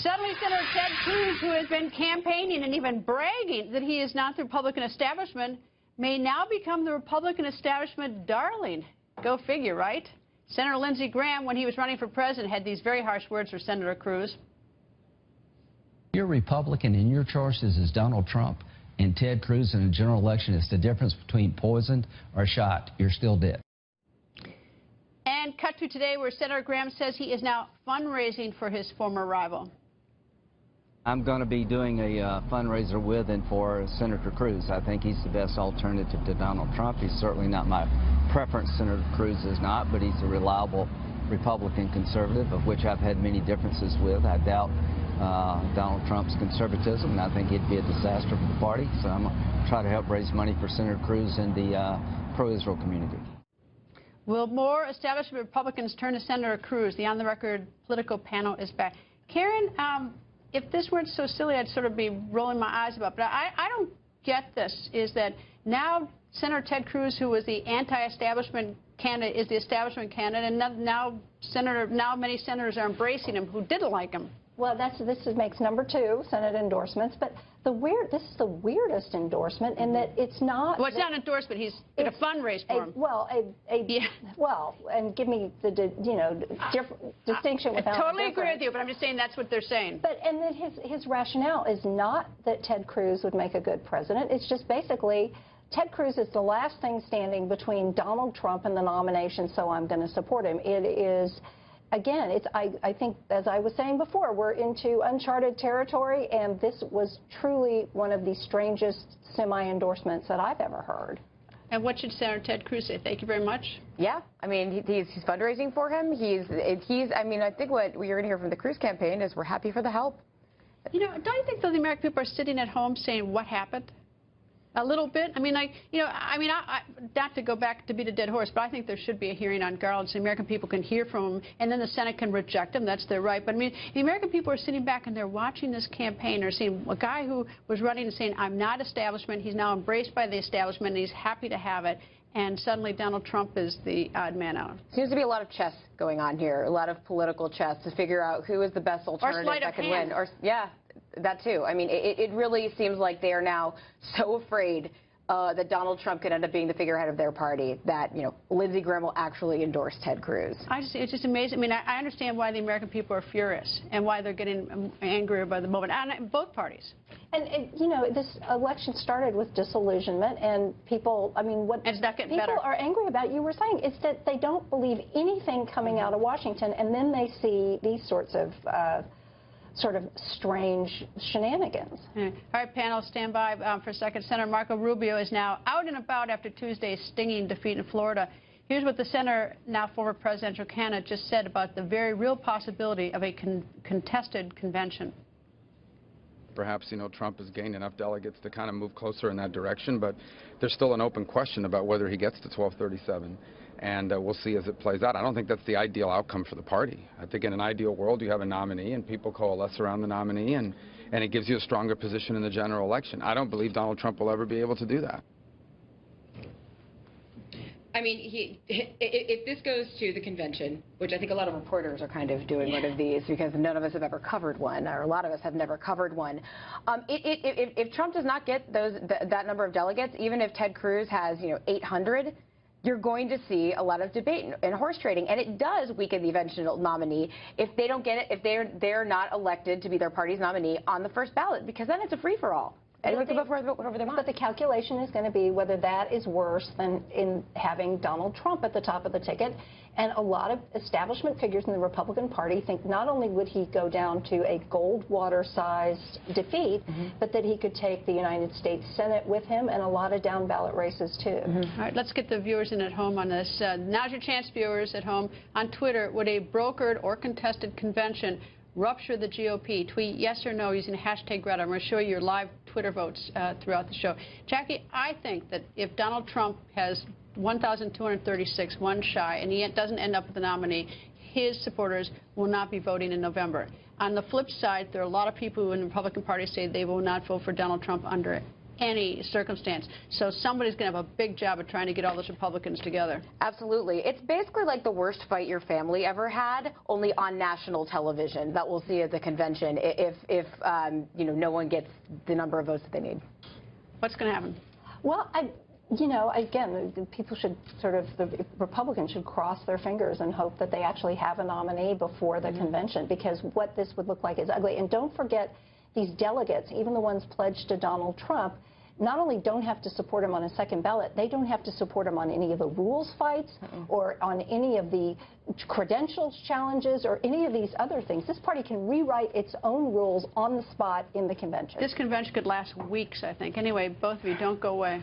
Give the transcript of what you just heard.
Suddenly, Senator Ted Cruz, who has been campaigning and even bragging that he is not the Republican establishment, may now become the Republican establishment darling. Go figure, right? Senator Lindsey Graham, when he was running for president, had these very harsh words for Senator Cruz. You're Republican and your choices is Donald Trump and Ted Cruz in a general election. It's the difference between poisoned or shot. You're still dead. And cut to today where Senator Graham says he is now fundraising for his former rival. I'm going to be doing a fundraiser with and for Senator Cruz. I think he's the best alternative to Donald Trump. He's certainly not my preference. Senator Cruz is not, but he's a reliable Republican conservative, of which I've had many differences with. I doubt Donald Trump's conservatism, and I think it'd be a disaster for the party. So I'm going to try to help raise money for Senator Cruz and the pro-Israel community. Will more establishment Republicans turn to Senator Cruz? The on-the-record political panel is back. Karen, if this weren't so silly, I'd sort of be rolling my eyes about it. But I don't get this, is that now Senator Ted Cruz, who was the anti-establishment candidate, is the establishment candidate, and now many senators are embracing him who didn't like him. Well, this makes number 2 Senate endorsements, but this is the weirdest endorsement in that it's not. Well, it's not an endorsement. He's going to fundraise for him. Well, well, and give me the distinction without. I totally agree with you, but I'm just saying that's what they're saying. But and then his rationale is not that Ted Cruz would make a good president. It's just basically Ted Cruz is the last thing standing between Donald Trump and the nomination, so I'm going to support him. It is. Again, I think, as I was saying before, we're into uncharted territory, and this was truly one of the strangest semi-endorsements that I've ever heard. And what should Senator Ted Cruz say? Thank you very much. Yeah, I mean, he's fundraising for him. I mean, I think what you're going to hear from the Cruz campaign is we're happy for the help. You know, don't you think, though, the American people are sitting at home saying, what happened? A little bit. I mean, like, you know, not to go back to beat a dead horse, but I think there should be a hearing on Garland so the American people can hear from him, and then the Senate can reject him. That's their right. But, I mean, the American people are sitting back and they're watching this campaign. They're seeing a guy who was running and saying, I'm not establishment. He's now embraced by the establishment, and he's happy to have it. And suddenly Donald Trump is the odd man out. Seems to be a lot of chess going on here, a lot of political chess to figure out who is the best alternative that can win. Or, yeah. That too. I mean, it really seems like they are now so afraid that Donald Trump could end up being the figurehead of their party that, you know, Lindsey Graham will actually endorse Ted Cruz. It's just amazing. I mean, I understand why the American people are furious and why they're getting angrier by the moment, and both parties. And you know, this election started with disillusionment, and people, I mean, what people are angry about, you were saying, is that they don't believe anything coming out of Washington, and then they see these sorts of sort of strange shenanigans. All right, panel, stand by for a second. Senator Marco Rubio is now out and about after Tuesday's stinging defeat in Florida. Here's what the senator, now former presidential candidate, just said about the very real possibility of a contested convention. Perhaps, you know, Trump has gained enough delegates to kind of move closer in that direction, but there's still an open question about whether he gets to 1237. And we'll see as it plays out. I don't think that's the ideal outcome for the party. I think in an ideal world you have a nominee and people coalesce around the nominee and it gives you a stronger position in the general election. I don't believe Donald Trump will ever be able to do that. I mean, if this goes to the convention, which I think a lot of reporters are kind of doing one of these because none of us have ever covered one, or a lot of us have never covered one. If Trump does not get that number of delegates, even if Ted Cruz has, you know, 800, you're going to see a lot of debate and horse trading, and it does weaken the eventual nominee if they don't get it, if they're not elected to be their party's nominee on the first ballot, because then it's a free-for-all. Anyone can vote for whoever they want. But the calculation is going to be whether that is worse than in having Donald Trump at the top of the ticket. And a lot of establishment figures in the Republican Party think not only would he go down to a Goldwater-sized defeat, but that he could take the United States Senate with him and a lot of down-ballot races, too. All right, let's get the viewers in at home on this. Now's your chance, viewers at home. On Twitter, would a brokered or contested convention rupture the GOP? Tweet yes or no using hashtag Greta. I'm going to show you your live Twitter votes throughout the show. Jackie, I think that if Donald Trump has 1,236, one shy, and he doesn't end up with the nominee, his supporters will not be voting in November. On the flip side, there are a lot of people who in the Republican Party say they will not vote for Donald Trump under any circumstance. So somebody's going to have a big job of trying to get all those Republicans together. Absolutely. It's basically like the worst fight your family ever had, only on national television, that we'll see at the convention if you know, no one gets the number of votes that they need. What's going to happen? Well, you know, again, people should the Republicans should cross their fingers and hope that they actually have a nominee before the convention, because what this would look like is ugly. And don't forget, these delegates, even the ones pledged to Donald Trump, not only don't have to support him on a second ballot, they don't have to support him on any of the rules fights or on any of the credentials challenges or any of these other things. This party can rewrite its own rules on the spot in the convention. This convention could last weeks, I think. Anyway, both of you, don't go away.